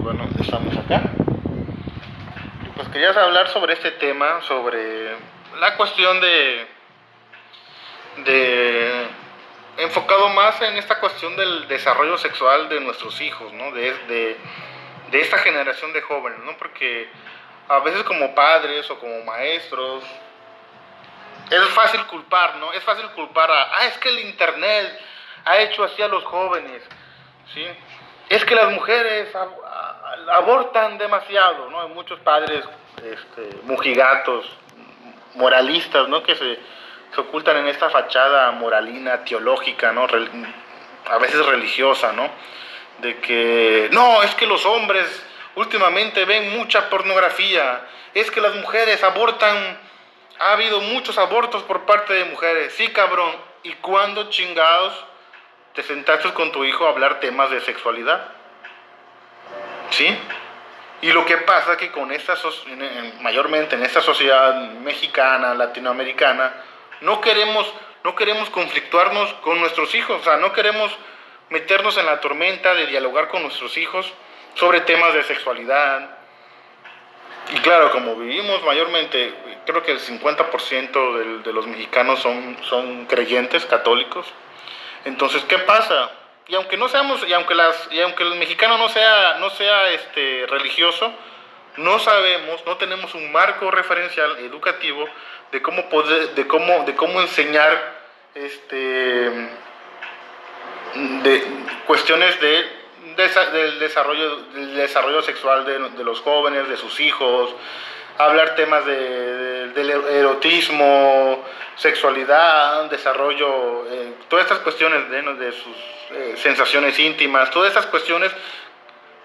bueno, estamos acá. Pues querías hablar sobre este tema, sobre la cuestión de enfocado más en esta cuestión del desarrollo sexual de nuestros hijos, ¿no? De esta generación de jóvenes, ¿no? Porque a veces como padres o como maestros es fácil culpar, ¿no? Es fácil culpar es que el internet ha hecho así a los jóvenes, ¿sí? Es que las mujeres abortan demasiado, ¿no? Hay muchos padres mojigatos, moralistas, ¿no? Que se ocultan en esta fachada moralina, teológica, ¿no? A veces religiosa, ¿no? De que, no, es que los hombres últimamente ven mucha pornografía, es que las mujeres abortan, ha habido muchos abortos por parte de mujeres. Sí, cabrón, ¿y cuándo chingados te sentaste con tu hijo a hablar temas de sexualidad? ¿Sí? Y lo que pasa es que con mayormente en esta sociedad mexicana, latinoamericana, no queremos conflictuarnos con nuestros hijos, o sea, no queremos meternos en la tormenta de dialogar con nuestros hijos sobre temas de sexualidad. Y claro, como vivimos mayormente, creo que el 50% de los mexicanos son creyentes, católicos. Entonces, ¿qué pasa? Y aunque no seamos, y aunque el mexicano no sea religioso, no sabemos, no tenemos un marco referencial educativo de cómo enseñar de cuestiones del desarrollo sexual de los jóvenes, de sus hijos, hablar temas del erotismo, sexualidad, desarrollo, todas estas cuestiones de sus sensaciones íntimas, todas estas cuestiones,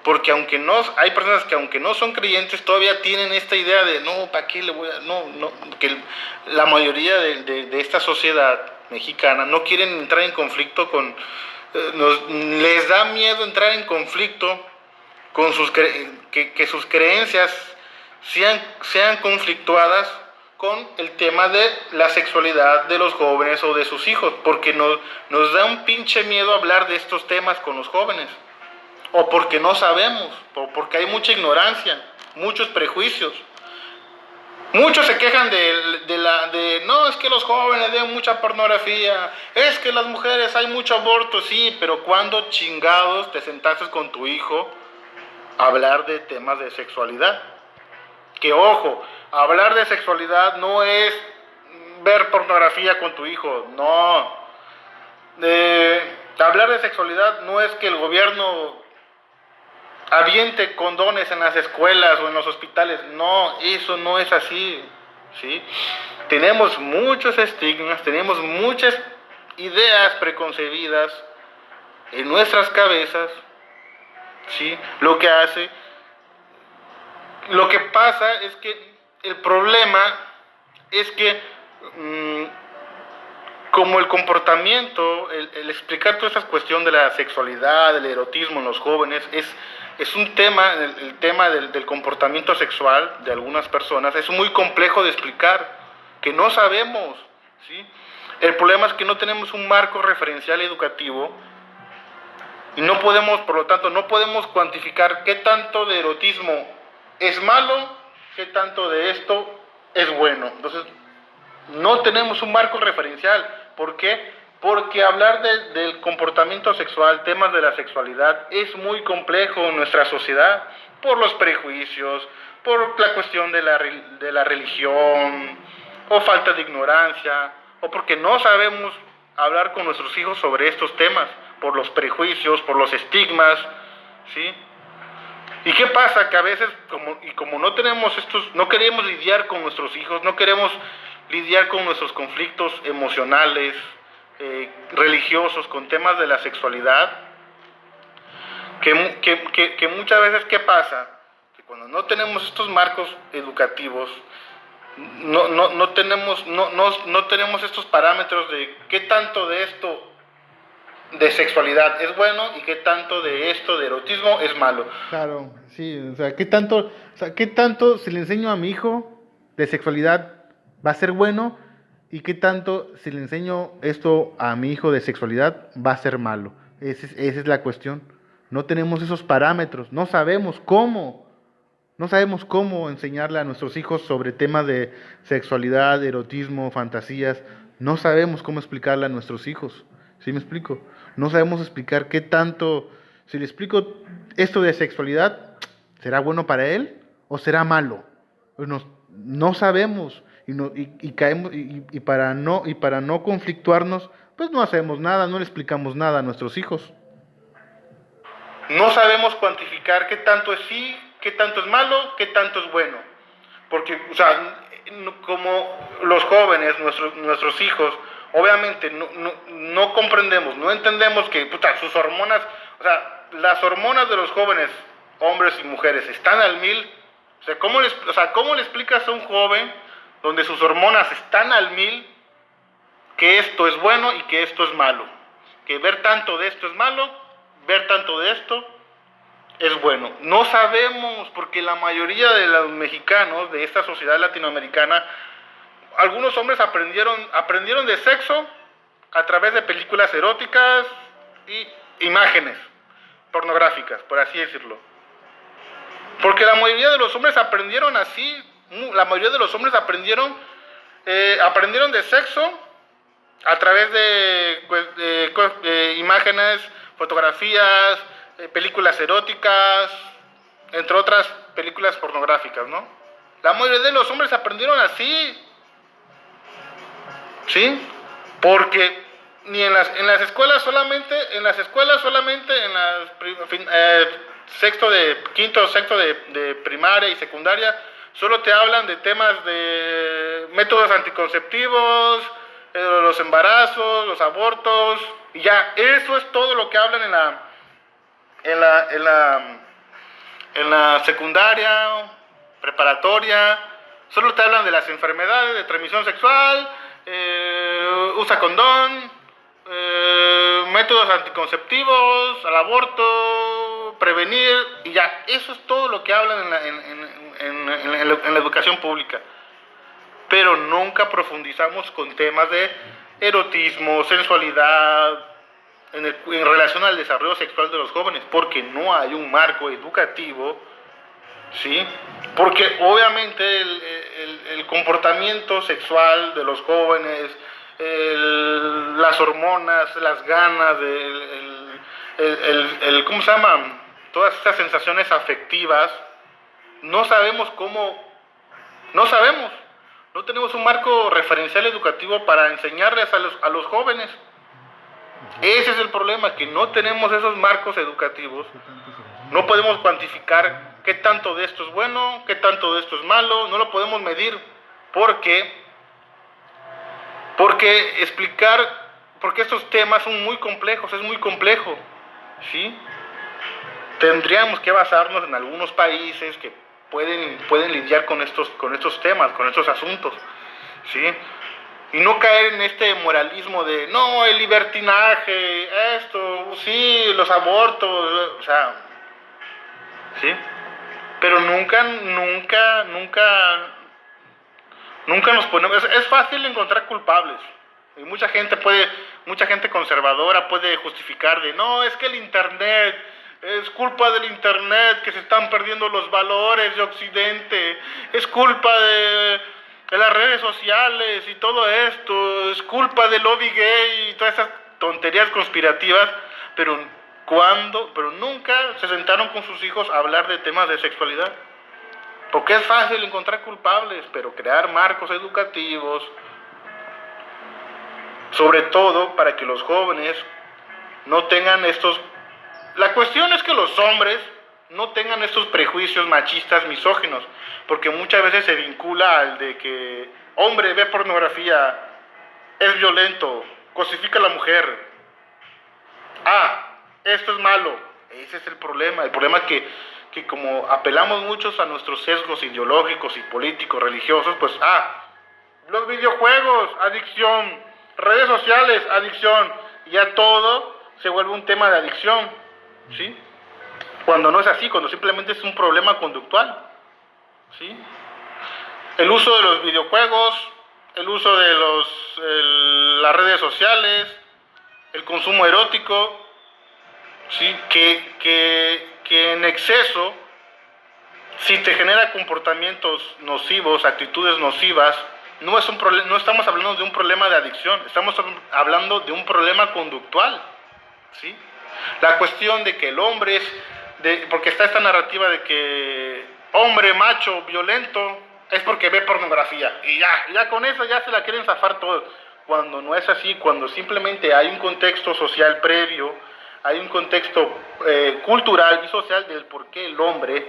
porque hay personas que aunque no son creyentes todavía tienen esta idea de no, ¿para qué le voy a...? No, que la mayoría de esta sociedad mexicana no quieren entrar en conflicto con... les da miedo entrar en conflicto con que sus creencias sean conflictuadas con el tema de la sexualidad de los jóvenes o de sus hijos, porque nos da un pinche miedo hablar de estos temas con los jóvenes, o porque no sabemos, o porque hay mucha ignorancia, muchos prejuicios. Muchos se quejan no, es que los jóvenes ven mucha pornografía, es que las mujeres hay mucho aborto, sí, pero ¿cuándo chingados te sentaste con tu hijo a hablar de temas de sexualidad? Que ojo, hablar de sexualidad no es ver pornografía con tu hijo, no. Hablar de sexualidad no es que el gobierno aviente condones en las escuelas o en los hospitales. No, eso no es así, ¿sí? Tenemos muchos estigmas, tenemos muchas ideas preconcebidas en nuestras cabezas, ¿sí? Lo que pasa es que el problema es que como el comportamiento, el explicar toda esa cuestión de la sexualidad, del erotismo en los jóvenes, es un tema, el tema del comportamiento sexual de algunas personas, es muy complejo de explicar, que no sabemos, ¿sí? El problema es que no tenemos un marco referencial educativo y no podemos, por lo tanto, no podemos cuantificar qué tanto de erotismo es malo, qué tanto de esto es bueno. Entonces, no tenemos un marco referencial. ¿Por qué? Porque hablar del comportamiento sexual, temas de la sexualidad, es muy complejo en nuestra sociedad, por los prejuicios, por la cuestión de la religión, o falta de ignorancia, o porque no sabemos hablar con nuestros hijos sobre estos temas, por los prejuicios, por los estigmas, ¿sí? ¿Y qué pasa? Que a veces, como no queremos lidiar con nuestros hijos, no queremos lidiar con nuestros conflictos emocionales, religiosos, con temas de la sexualidad, que muchas veces, ¿qué pasa? Que cuando no tenemos estos marcos educativos, no tenemos estos parámetros de qué tanto de esto de sexualidad es bueno y qué tanto de esto de erotismo es malo. Claro, sí, o sea, ¿qué tanto si le enseño a mi hijo de sexualidad va a ser bueno? ¿Y qué tanto si le enseño esto a mi hijo de sexualidad va a ser malo? Esa es la cuestión. No tenemos esos parámetros, no sabemos cómo. No sabemos cómo enseñarle a nuestros hijos sobre temas de sexualidad, erotismo, fantasías. No sabemos cómo explicarle a nuestros hijos. ¿Sí me explico? No sabemos explicar qué tanto. Si le explico esto de sexualidad, ¿será bueno para él o será malo? Pues no sabemos y caemos y para no conflictuarnos, pues no hacemos nada, no le explicamos nada a nuestros hijos. No sabemos cuantificar qué tanto es sí, qué tanto es malo, qué tanto es bueno. Porque, o sea, como los jóvenes, nuestros hijos, obviamente no comprendemos, no entendemos que puta, sus hormonas, o sea, las hormonas de los jóvenes, hombres y mujeres, están al mil. ¿Cómo le explicas a un joven donde sus hormonas están al mil que esto es bueno y que esto es malo? Que ver tanto de esto es malo, ver tanto de esto es bueno. No sabemos, porque la mayoría de los mexicanos de esta sociedad latinoamericana, algunos hombres aprendieron de sexo a través de películas eróticas y imágenes pornográficas, por así decirlo. Porque la mayoría de los hombres aprendieron así, la mayoría de los hombres aprendieron de sexo a través de imágenes, fotografías, películas eróticas, entre otras películas pornográficas, ¿no? La mayoría de los hombres aprendieron así, ¿sí? Porque ni en las escuelas solamente, quinto o sexto de primaria y secundaria, solo te hablan de temas de métodos anticonceptivos, los embarazos, los abortos, y ya, eso es todo lo que hablan en la secundaria, preparatoria. Solo te hablan de las enfermedades de transmisión sexual, usa condón, métodos anticonceptivos, al aborto, prevenir, y ya, eso es todo lo que hablan en la educación pública. Pero nunca profundizamos con temas de erotismo, sensualidad, en relación al desarrollo sexual de los jóvenes, porque no hay un marco educativo, ¿sí? Porque obviamente el comportamiento sexual de los jóvenes, las hormonas, las ganas, ¿cómo se llaman? Todas estas sensaciones afectivas, no sabemos cómo, no tenemos un marco referencial educativo para enseñarles a los jóvenes. Ese es el problema, que no tenemos esos marcos educativos. No podemos cuantificar qué tanto de esto es bueno, qué tanto de esto es malo, no lo podemos medir. Porque estos temas son muy complejos, es muy complejo, ¿sí? Tendríamos que basarnos en algunos países que pueden lidiar con estos temas, con estos asuntos, ¿sí? Y no caer en este moralismo de, no, el libertinaje, esto, sí, los abortos, o sea, ¿sí? Pero nunca nos ponemos, es fácil encontrar culpables. Y mucha gente conservadora puede justificar de, no, es que el internet, es culpa del internet que se están perdiendo los valores de Occidente, es culpa de las redes sociales y todo esto, es culpa del lobby gay y todas esas tonterías conspirativas, pero nunca se sentaron con sus hijos a hablar de temas de sexualidad. Porque es fácil encontrar culpables, pero crear marcos educativos, sobre todo para que los jóvenes no tengan estos... La cuestión es que los hombres no tengan estos prejuicios machistas, misóginos, porque muchas veces se vincula al de que, hombre, ve pornografía, es violento, cosifica a la mujer. Esto es malo. Ese es el problema. El problema es que como apelamos muchos a nuestros sesgos ideológicos y políticos, religiosos, pues, los videojuegos, adicción, redes sociales, adicción, ya todo se vuelve un tema de adicción, ¿sí? Cuando no es así, cuando simplemente es un problema conductual, ¿sí? El uso de los videojuegos, el uso de las redes sociales, el consumo erótico, ¿sí? Que en exceso, si te genera comportamientos nocivos, actitudes nocivas, no es un no estamos hablando de un problema de adicción, estamos hablando de un problema conductual, ¿sí? La cuestión de que el hombre porque está esta narrativa de que hombre macho violento es porque ve pornografía y ya con eso ya se la quieren zafar todos, cuando no es así, cuando simplemente hay un contexto social previo, hay un contexto cultural y social del por qué el hombre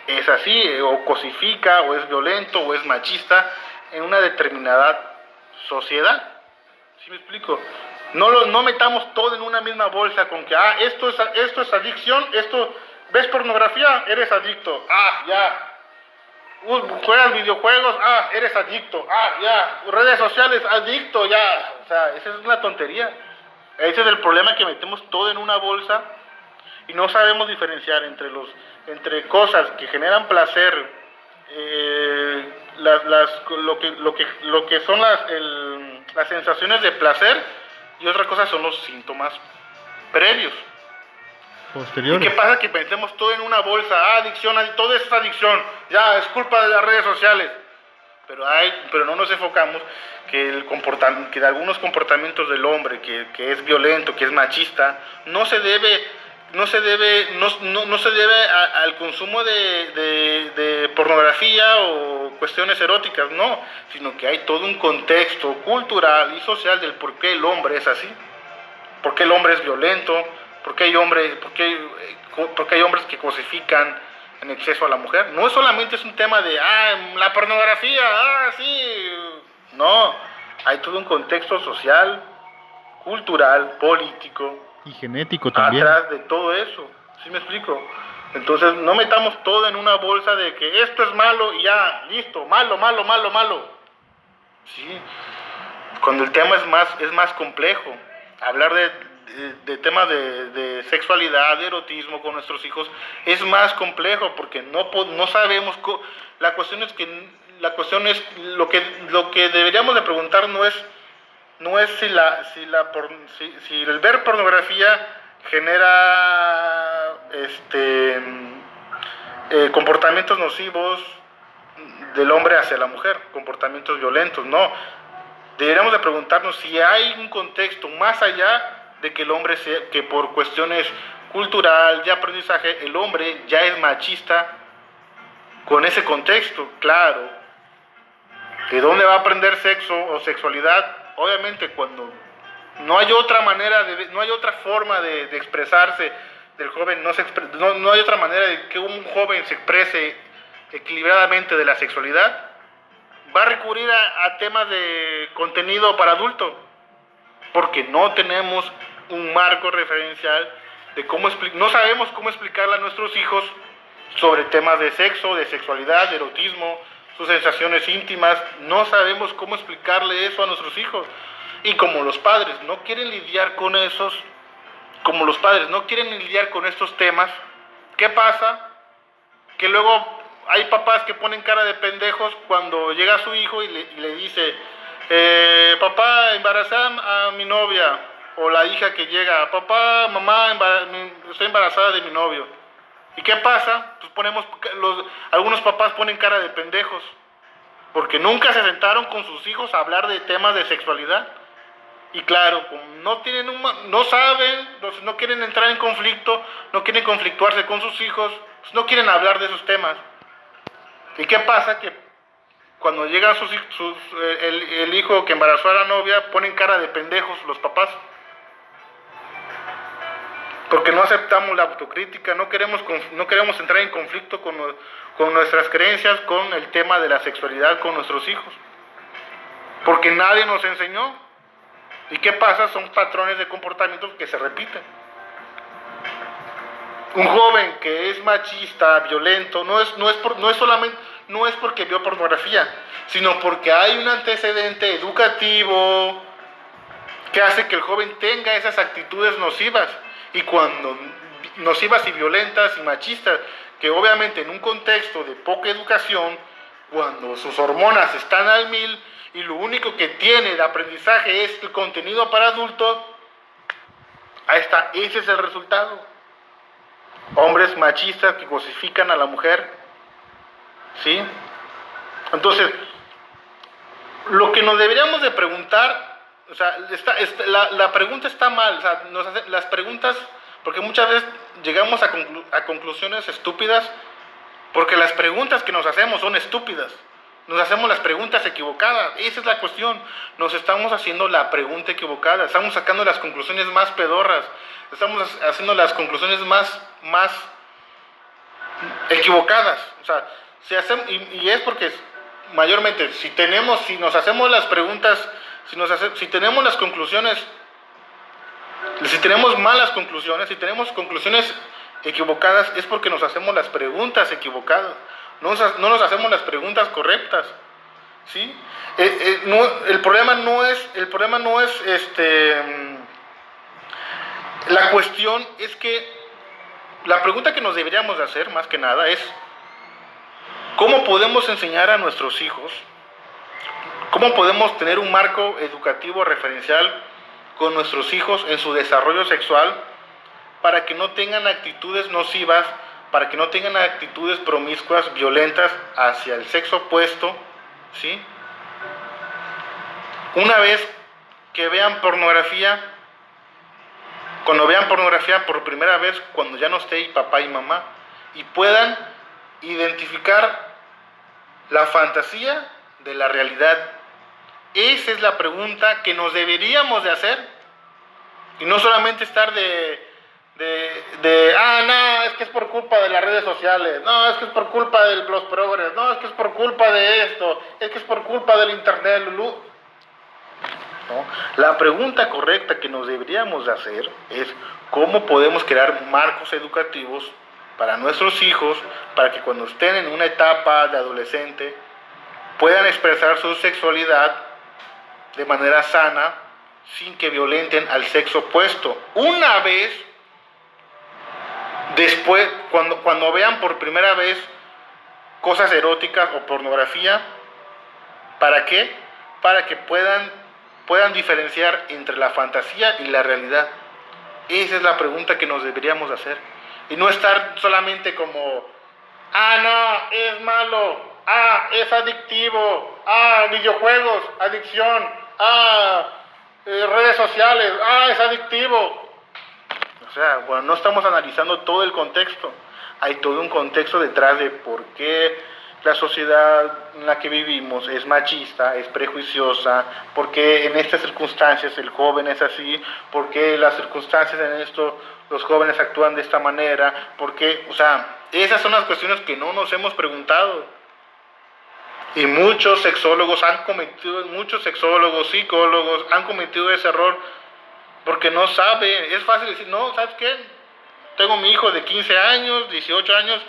es así, o cosifica, o es violento, o es machista en una determinada sociedad. ¿Sí me explico? No metamos todo en una misma bolsa con que, esto es adicción, ves pornografía, eres adicto, ya. Juegas videojuegos, eres adicto, ya. Redes sociales, adicto, ya. O sea, esa es una tontería. Ese es el problema, que metemos todo en una bolsa y no sabemos diferenciar entre cosas que generan placer, lo que son las sensaciones de placer, y otra cosa son los síntomas previos. Posteriores. ¿Y qué pasa? Que metemos todo en una bolsa, adicción, todo es adicción, ya es culpa de las redes sociales. Pero no nos enfocamos que que de algunos comportamientos del hombre que es violento, que es machista, no se debe al consumo de pornografía o cuestiones eróticas, no, sino que hay todo un contexto cultural y social del por qué el hombre es así, por qué el hombre es violento, por qué hay hombres que cosifican en exceso a la mujer. No solamente es un tema de la pornografía, sí, no, hay todo un contexto social, cultural, político y genético también. Atrás de todo eso, ¿sí me explico? Entonces no metamos todo en una bolsa de que esto es malo y ya, listo, malo. Sí, cuando el tema es más complejo. Hablar de temas de sexualidad, de erotismo con nuestros hijos es más complejo porque no sabemos. La cuestión es lo que deberíamos de preguntar no es si el ver pornografía genera comportamientos nocivos del hombre hacia la mujer, comportamientos violentos, no. Deberíamos de preguntarnos si hay un contexto más allá de que el hombre que por cuestiones cultural, de aprendizaje, el hombre ya es machista con ese contexto, claro. ¿De dónde va a aprender sexo o sexualidad? Obviamente cuando no hay otra manera, no hay otra forma de expresarse del joven, no hay otra manera de que un joven se exprese equilibradamente de la sexualidad, va a recurrir a temas de contenido para adulto, porque no tenemos un marco referencial de no sabemos cómo explicarle a nuestros hijos sobre temas de sexo, de sexualidad, de erotismo, sus sensaciones íntimas. No sabemos cómo explicarle eso a nuestros hijos. Y como los padres no quieren lidiar con estos temas, ¿qué pasa? Que luego hay papás que ponen cara de pendejos cuando llega su hijo y le dice, papá, embaracé a mi novia, o la hija que llega, papá, mamá, estoy embarazada de mi novio. ¿Y qué pasa? Pues algunos papás ponen cara de pendejos, porque nunca se sentaron con sus hijos a hablar de temas de sexualidad. Y claro, como no saben, no quieren entrar en conflicto, no quieren conflictuarse con sus hijos, pues no quieren hablar de esos temas. ¿Y qué pasa? Que cuando llega el hijo que embarazó a la novia, ponen cara de pendejos los papás. Porque no aceptamos la autocrítica, no queremos entrar en conflicto con nuestras creencias, con el tema de la sexualidad con nuestros hijos. Porque nadie nos enseñó. ¿Y qué pasa? Son patrones de comportamientos que se repiten. Un joven que es machista, violento, no es porque vio pornografía, sino porque hay un antecedente educativo que hace que el joven tenga esas actitudes nocivas. Y cuando nocivas y violentas y machistas, que obviamente en un contexto de poca educación, cuando sus hormonas están al 1000 y lo único que tiene de aprendizaje es el contenido para adultos, Ahí está, ese es el resultado. Hombres machistas que cosifican a la mujer, ¿sí? Entonces, lo que nos deberíamos de preguntar, o sea, la pregunta está mal, o sea, las preguntas, porque muchas veces llegamos a conclusiones estúpidas, porque las preguntas que nos hacemos son estúpidas. Nos hacemos las preguntas equivocadas. Esa es la cuestión. Nos estamos haciendo la pregunta equivocada. Estamos sacando las conclusiones más pedorras. Estamos haciendo las conclusiones más equivocadas. O sea, y es porque mayormente si nos hacemos las preguntas, si tenemos las conclusiones, si tenemos malas conclusiones, si tenemos conclusiones equivocadas, es porque nos hacemos las preguntas equivocadas. No nos hacemos las preguntas correctas, ¿sí? El problema no es la cuestión es que la pregunta que nos deberíamos de hacer, más que nada, es ¿cómo podemos enseñar a nuestros hijos? ¿Cómo podemos tener un marco educativo referencial con nuestros hijos en su desarrollo sexual para que no tengan actitudes nocivas, para que no tengan actitudes promiscuas, violentas hacia el sexo opuesto, ¿sí? Una vez que vean pornografía, cuando vean pornografía por primera vez, cuando ya no esté papá y mamá, y puedan identificar la fantasía de la realidad. Esa es la pregunta que nos deberíamos de hacer, y no solamente estar no, es que es por culpa de las redes sociales, no, es que es por culpa de los progres, no, es que es por culpa de esto, es que es por culpa del internet, Lulú. ¿No? La pregunta correcta que nos deberíamos de hacer es cómo podemos crear marcos educativos para nuestros hijos, para que cuando estén en una etapa de adolescente puedan expresar su sexualidad de manera sana, sin que violenten al sexo opuesto. Una vez después, cuando vean por primera vez cosas eróticas o pornografía, ¿para qué? Para que puedan diferenciar entre la fantasía y la realidad. Esa es la pregunta que nos deberíamos hacer. Y no estar solamente como, no, es malo, es adictivo, videojuegos, adicción, redes sociales, es adictivo. O sea, bueno, no estamos analizando todo el contexto. Hay todo un contexto detrás de por qué la sociedad en la que vivimos es machista, es prejuiciosa, por qué en estas circunstancias el joven es así, por qué las circunstancias en esto los jóvenes actúan de esta manera, por qué, o sea, esas son las cuestiones que no nos hemos preguntado. Y muchos sexólogos, psicólogos han cometido ese error porque no saben. Es fácil decir, no, ¿sabes qué? Tengo mi hijo de 15 años, 18 años,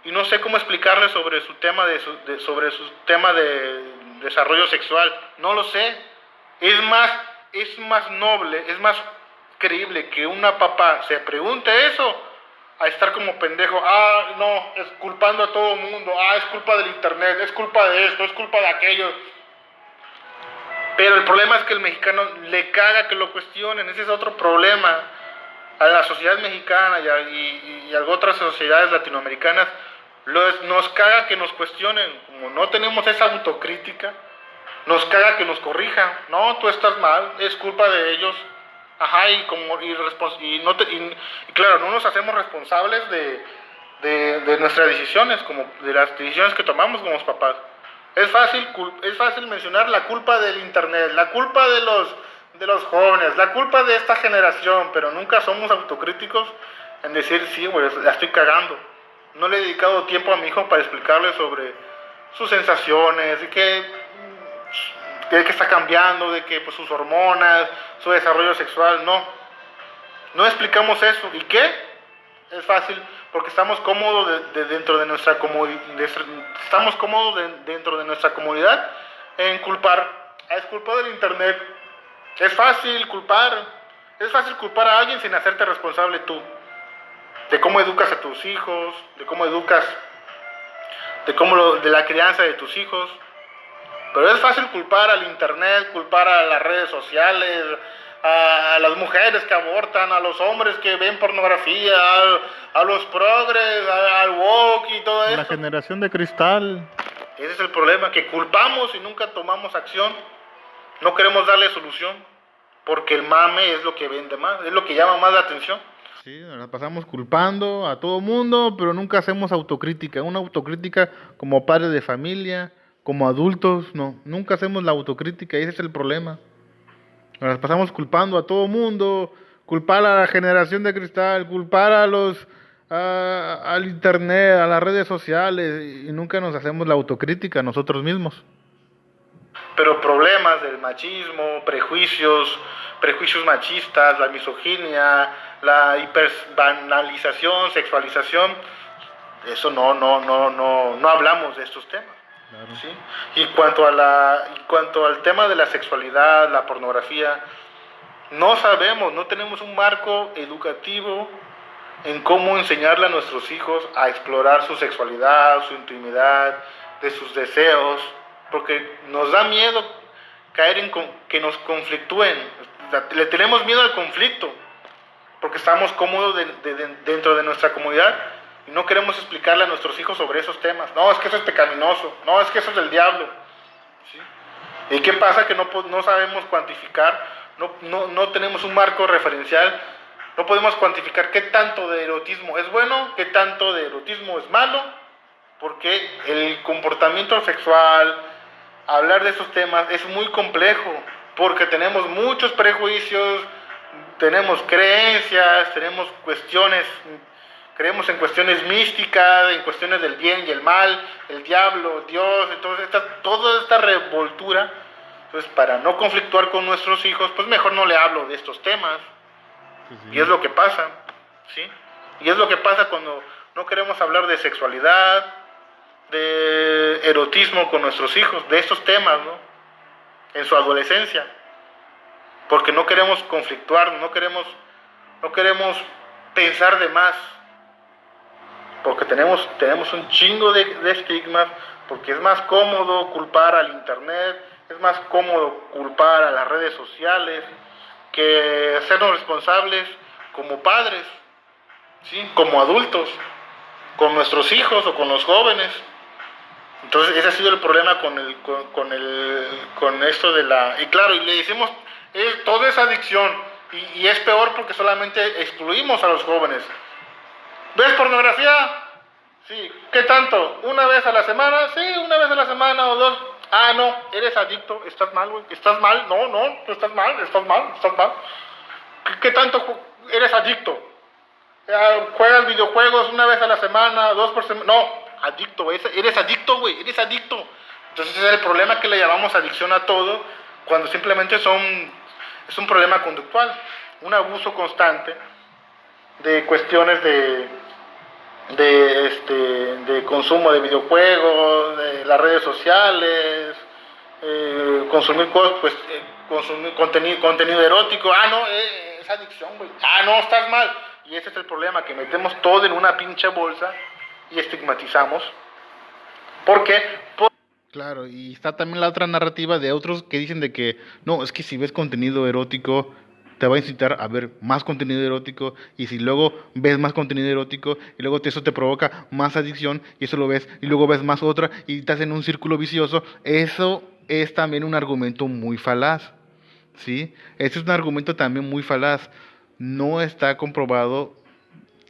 y no sé cómo explicarle sobre su tema de desarrollo sexual. No lo sé. Es más noble, es más creíble que una papá se pregunte eso a estar como pendejo, no, es culpando a todo el mundo, es culpa del internet, es culpa de esto, es culpa de aquello. Pero el problema es que el mexicano le caga que lo cuestionen. Ese es otro problema. A la sociedad mexicana y a otras sociedades latinoamericanas nos caga que nos cuestionen. Como no tenemos esa autocrítica, nos caga que nos corrijan. No, tú estás mal, es culpa de ellos. Y claro, no nos hacemos responsables de nuestras decisiones, como de las decisiones que tomamos como papás. Es fácil mencionar la culpa del internet, la culpa de los jóvenes, la culpa de esta generación, pero nunca somos autocríticos en decir, sí, güey, la estoy cagando. No le he dedicado tiempo a mi hijo para explicarle sobre sus sensaciones, de que está cambiando, de que pues, sus hormonas, su desarrollo sexual, no explicamos eso. ¿Y qué? Es fácil, porque estamos cómodos dentro de nuestra comodidad en culpar. Es culpa del internet. Es fácil culpar a alguien sin hacerte responsable tú. De cómo educas a tus hijos, de la crianza de tus hijos. Pero es fácil culpar al internet, culpar a las redes sociales, a las mujeres que abortan, a los hombres que ven pornografía, a los progres, al woke y todo eso. La generación de cristal. Ese es el problema, que culpamos y nunca tomamos acción. No queremos darle solución, porque el mame es lo que vende más, es lo que llama más la atención. Sí, nos pasamos culpando a todo mundo, pero nunca hacemos autocrítica. Una autocrítica como padres de familia, como adultos, no. Nunca hacemos la autocrítica y ese es el problema. Nos pasamos culpando a todo mundo, culpar a la generación de cristal, culpar al internet, a las redes sociales y nunca nos hacemos la autocrítica nosotros mismos. Pero problemas del machismo, prejuicios machistas, la misoginia, la hiperbanalización, sexualización, eso no hablamos de estos temas. Claro. ¿Sí? Y cuanto al tema de la sexualidad, la pornografía, no sabemos, no tenemos un marco educativo en cómo enseñarle a nuestros hijos a explorar su sexualidad, su intimidad, de sus deseos, porque nos da miedo caer en que nos conflictúen. O sea, le tenemos miedo al conflicto, porque estamos cómodos dentro de nuestra comunidad y no queremos explicarle a nuestros hijos sobre esos temas. No, es que eso es pecaminoso, no, es que eso es del diablo. ¿Sí? ¿Y qué pasa? Que no sabemos cuantificar, no tenemos un marco referencial, no podemos cuantificar qué tanto de erotismo es bueno, qué tanto de erotismo es malo, porque el comportamiento sexual, hablar de esos temas es muy complejo, porque tenemos muchos prejuicios, tenemos creencias, tenemos cuestiones, creemos en cuestiones místicas, en cuestiones del bien y el mal, el diablo, Dios, entonces toda esta revoltura. Entonces, para no conflictuar con nuestros hijos, pues mejor no le hablo de estos temas. Sí. Y es lo que pasa, ¿sí? Y es lo que pasa cuando no queremos hablar de sexualidad, de erotismo con nuestros hijos, de estos temas, ¿no? En su adolescencia, porque no queremos conflictuar, no queremos pensar de más, porque tenemos un chingo de estigmas, porque es más cómodo culpar al internet, es más cómodo culpar a las redes sociales que hacernos responsables como padres, ¿sí? Como adultos, con nuestros hijos o con los jóvenes. Entonces ese ha sido el problema con esto de la... Y claro, y le decimos, todo es adicción, y es peor porque solamente excluimos a los jóvenes. ¿Ves pornografía? Sí. ¿Qué tanto? ¿Una vez a la semana? Sí, una vez a la semana o dos. Ah, no, eres adicto, estás mal, güey. ¿Estás mal? No, tú estás mal. ¿Qué tanto eres adicto? ¿Juegas videojuegos una vez a la semana, 2 por semana? No, adicto, eres adicto, güey, eres adicto. Entonces ese es el problema, que le llamamos adicción a todo, cuando simplemente es un problema conductual, un abuso constante de cuestiones de consumo de videojuegos, de las redes sociales, consumir contenido erótico. Ah, no, es adicción, güey. Ah, no, estás mal. Y ese es el problema, que metemos todo en una pinche bolsa y estigmatizamos. ¿Por qué? Claro, y está también la otra narrativa de otros que dicen de que no, es que si ves contenido erótico te va a incitar a ver más contenido erótico, y si luego ves más contenido erótico y luego eso te provoca más adicción y eso lo ves y luego ves más otra y estás en un círculo vicioso. Eso es también un argumento muy falaz, ¿sí? Ese es un argumento también muy falaz. No está comprobado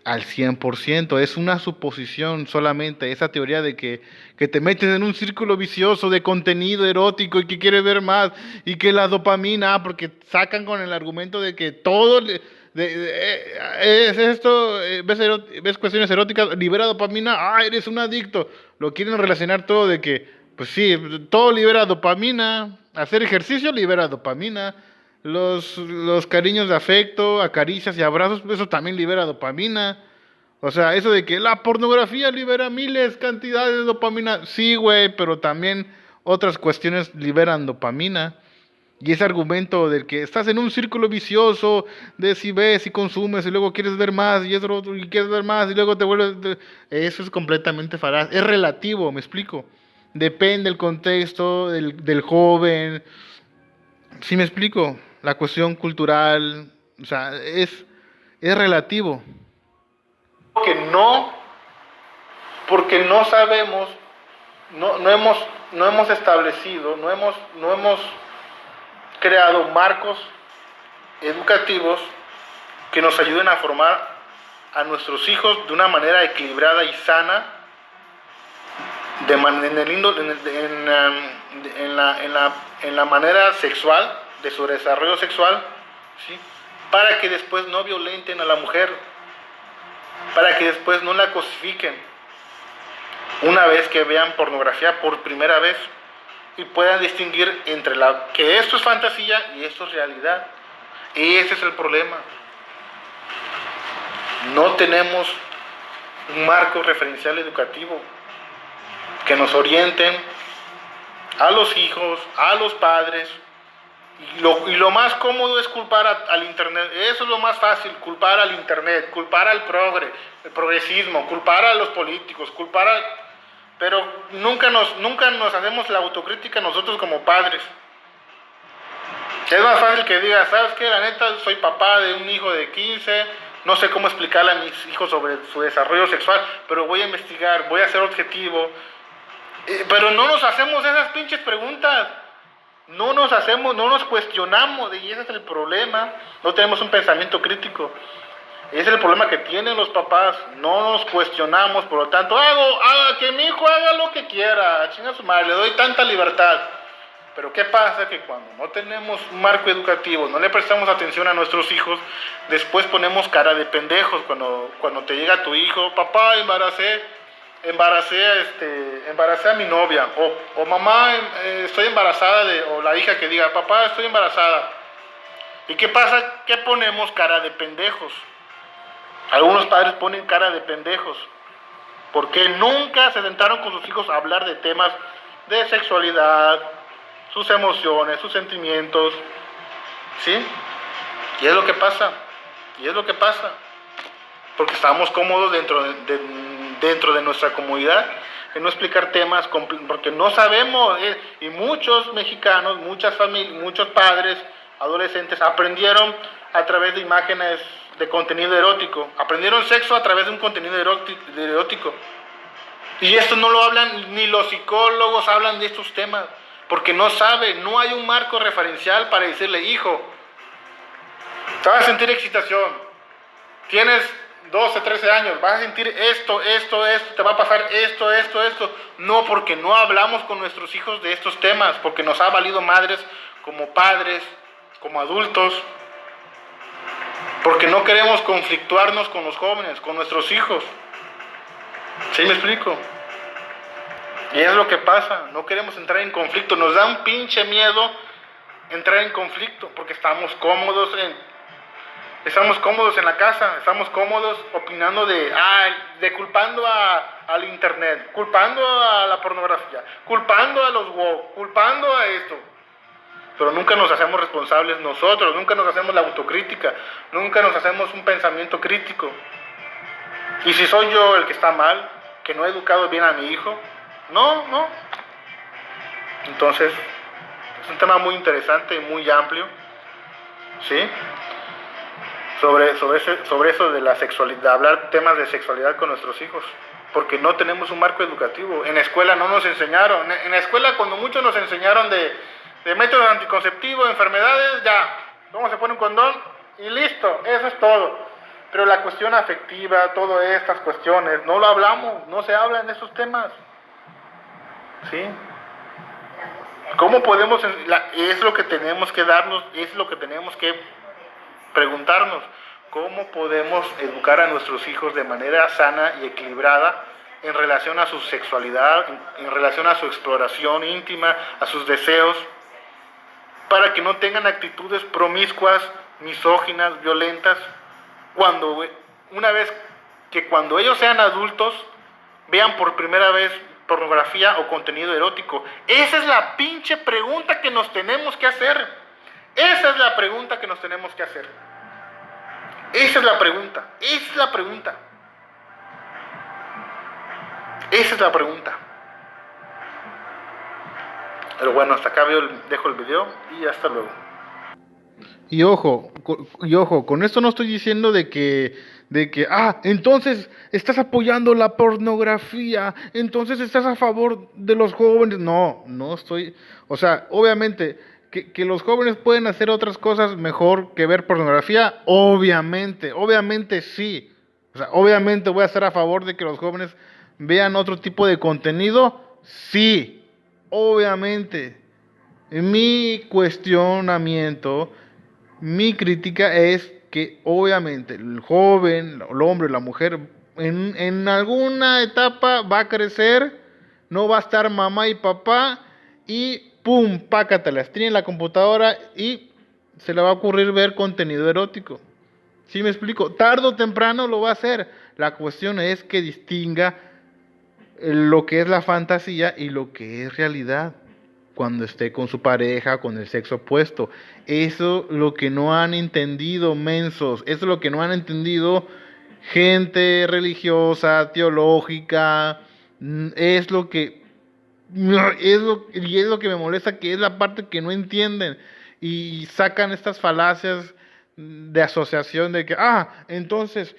al 100%, es una suposición solamente, esa teoría de que te metes en un círculo vicioso de contenido erótico y que quieres ver más, y que la dopamina, porque sacan con el argumento de que todo es esto, ves cuestiones eróticas, libera dopamina, eres un adicto. Lo quieren relacionar todo de que, pues sí, todo libera dopamina, hacer ejercicio libera dopamina, los cariños de afecto, acaricias y abrazos, eso también libera dopamina. O sea, eso de que la pornografía libera miles cantidades de dopamina, sí, güey, pero también otras cuestiones liberan dopamina. Y ese argumento del que estás en un círculo vicioso de si ves y consumes y luego quieres ver más y y quieres ver más y luego te vuelves... Eso es completamente falaz. Es relativo, me explico. Depende del contexto del joven. ¿Sí me explico? la cuestión cultural, o sea, es relativo. Que no, porque no sabemos, no hemos establecido, no hemos creado marcos educativos que nos ayuden a formar a nuestros hijos de una manera equilibrada y sana, en la manera sexual, de su desarrollo sexual, ¿sí? Para que después no violenten a la mujer, para que después no la cosifiquen una vez que vean pornografía por primera vez y puedan distinguir entre que esto es fantasía y esto es realidad. Y ese es el problema. No tenemos un marco referencial educativo que nos orienten a los hijos, a los padres. Y lo más cómodo es culpar al internet. Eso es lo más fácil, culpar al internet, culpar al el progresismo, culpar a los políticos, pero nunca nos hacemos la autocrítica nosotros como padres. Es más fácil que digas, ¿sabes qué? La neta, soy papá de un hijo de 15, no sé cómo explicarle a mis hijos sobre su desarrollo sexual, pero voy a investigar, voy a ser objetivo. Pero no nos hacemos esas pinches preguntas. No nos cuestionamos, y ese es el problema. No tenemos un pensamiento crítico. Ese es el problema que tienen los papás. No nos cuestionamos, por lo tanto, que mi hijo haga lo que quiera, chinga su madre, le doy tanta libertad. Pero ¿qué pasa? Que cuando no tenemos un marco educativo, no le prestamos atención a nuestros hijos, después ponemos cara de pendejos cuando te llega tu hijo, papá, embaracé a mi novia, o mamá, estoy embarazada, o la hija que diga, papá, estoy embarazada. ¿Y qué pasa? ¿Qué ponemos? Cara de pendejos. Algunos padres ponen cara de pendejos porque nunca se sentaron con sus hijos a hablar de temas de sexualidad, sus emociones, sus sentimientos, ¿sí? Y es lo que pasa, porque estamos cómodos dentro de nuestra comodidad en no explicar temas, porque no sabemos, y muchos mexicanos, muchas familias, muchos padres, adolescentes, aprendieron a través de imágenes de contenido erótico, aprendieron sexo a través de un contenido erótico, y esto no lo hablan, ni los psicólogos hablan de estos temas, porque no hay un marco referencial para decirle, hijo, te vas a sentir excitación, tienes 12, 13 años, vas a sentir esto, te va a pasar esto. No, porque no hablamos con nuestros hijos de estos temas, porque nos ha valido madres como padres, como adultos, porque no queremos conflictuarnos con los jóvenes, con nuestros hijos. ¿Sí me explico? Y es lo que pasa, no queremos entrar en conflicto, nos da un pinche miedo entrar en conflicto, porque estamos cómodos en la casa, estamos cómodos opinando de culpando al internet, culpando a la pornografía, culpando a los woke, culpando a esto. Pero nunca nos hacemos responsables nosotros, nunca nos hacemos la autocrítica, nunca nos hacemos un pensamiento crítico. Y si soy yo el que está mal, que no he educado bien a mi hijo, no. Entonces, es un tema muy interesante y muy amplio, ¿sí? Sobre eso de la sexualidad, de hablar temas de sexualidad con nuestros hijos, porque no tenemos un marco educativo. En la escuela no nos enseñaron. En la escuela, cuando muchos nos enseñaron de métodos anticonceptivos, enfermedades, ya, cómo se pone un condón y listo, eso es todo. Pero la cuestión afectiva, todas estas cuestiones, no lo hablamos, no se hablan de esos temas, ¿sí? ¿Cómo podemos? Es lo que tenemos que darnos, es lo que tenemos que preguntarnos, ¿cómo podemos educar a nuestros hijos de manera sana y equilibrada en relación a su sexualidad, en relación a su exploración íntima, a sus deseos, para que no tengan actitudes promiscuas, misóginas, violentas, cuando ellos sean adultos vean por primera vez pornografía o contenido erótico? Esa es la pinche pregunta que nos tenemos que hacer. Esa es la pregunta que nos tenemos que hacer. Esa es la pregunta. Pero bueno, hasta acá dejo el video y hasta luego. Y ojo, con esto no estoy diciendo entonces estás apoyando la pornografía, entonces estás a favor de los jóvenes. No, no estoy, o sea, obviamente, que los jóvenes pueden hacer otras cosas mejor que ver pornografía, obviamente sí. O sea, obviamente voy a estar a favor de que los jóvenes vean otro tipo de contenido, sí, obviamente. Mi cuestionamiento, mi crítica es que obviamente el joven, el hombre, la mujer, en alguna etapa va a crecer, no va a estar mamá y papá y pum, pácatelas, tiene la computadora y se le va a ocurrir ver contenido erótico. ¿Sí me explico? Tarde o temprano lo va a hacer. La cuestión es que distinga lo que es la fantasía y lo que es realidad cuando esté con su pareja, con el sexo opuesto. Eso es lo que no han entendido, mensos. Eso es lo que no han entendido gente religiosa, teológica. Es lo que es lo que me molesta, que es la parte que no entienden y sacan estas falacias de asociación de que entonces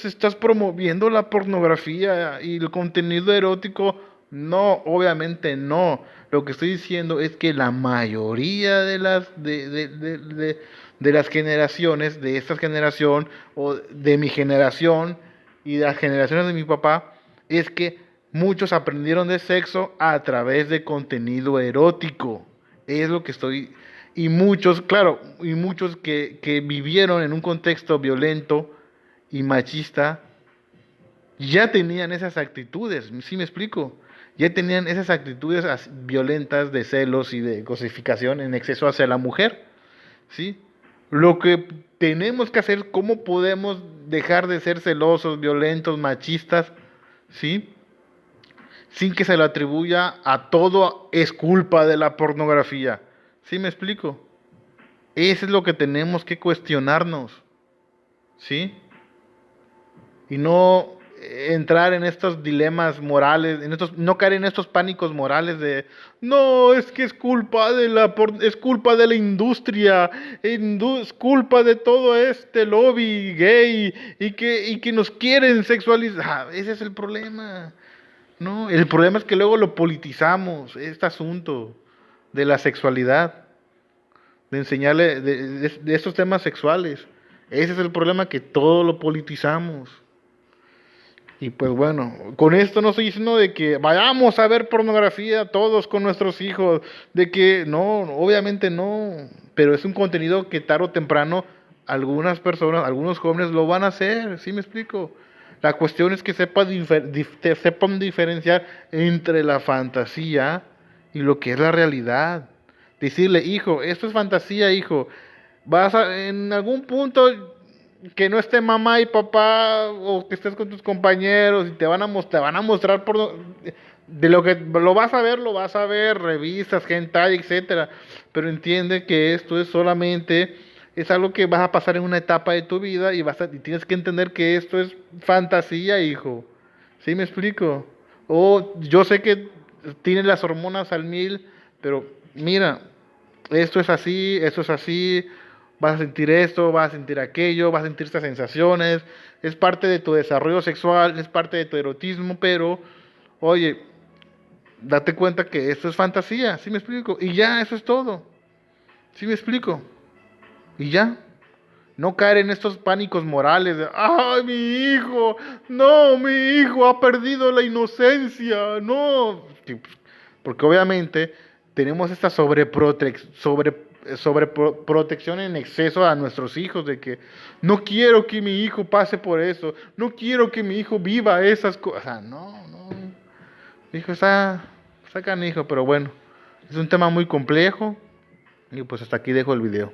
estás promoviendo la pornografía y el contenido erótico. No, obviamente no. Lo que estoy diciendo es que la mayoría de las generaciones, de esta generación o de mi generación y de las generaciones de mi papá, es que muchos aprendieron de sexo a través de contenido erótico. Es lo que estoy. Y muchos, claro, y muchos que vivieron en un contexto violento y machista, ya tenían esas actitudes, ¿sí me explico? Ya tenían esas actitudes violentas de celos y de cosificación en exceso hacia la mujer, ¿sí? Lo que tenemos que hacer, ¿cómo podemos dejar de ser celosos, violentos, machistas, ¿sí? Sin que se lo atribuya a todo es culpa de la pornografía. ¿Sí me explico? Eso es lo que tenemos que cuestionarnos, ¿sí? Y no entrar en estos dilemas morales, no caer en estos pánicos morales de no, es que es culpa de la industria, es culpa de todo este lobby gay y que nos quieren sexualizar. Ese es el problema. No, el problema es que luego lo politizamos, este asunto de la sexualidad, de enseñarle de estos temas sexuales. Ese es el problema, que todo lo politizamos. Y pues bueno, con esto no estoy diciendo de que vayamos a ver pornografía todos con nuestros hijos, de que no, obviamente no, pero es un contenido que tarde o temprano algunas personas, algunos jóvenes lo van a hacer, ¿sí me explico? La cuestión es que sepan diferenciar entre la fantasía y lo que es la realidad. Decirle, hijo, esto es fantasía, hijo. En algún punto que no esté mamá y papá o que estés con tus compañeros y te van a mostrar de lo vas a ver, revistas, hentai, etcétera, pero entiende que esto es algo que vas a pasar en una etapa de tu vida y tienes que entender que esto es fantasía, hijo. ¿Sí me explico? O yo sé que tienes las hormonas al mil, pero mira, esto es así, vas a sentir esto, vas a sentir aquello, vas a sentir estas sensaciones, es parte de tu desarrollo sexual, es parte de tu erotismo, pero, oye, date cuenta que esto es fantasía, ¿sí me explico? Y ya, eso es todo, ¿sí me explico? Y ya, no caer en estos pánicos morales de, ¡ay, mi hijo! No, mi hijo ha perdido la inocencia, no. Porque obviamente tenemos esta sobreprotección en exceso a nuestros hijos, de que no quiero que mi hijo pase por eso, no quiero que mi hijo viva esas cosas. O sea, no, no. Hijo, está canijo, pero bueno, es un tema muy complejo y pues hasta aquí dejo el video.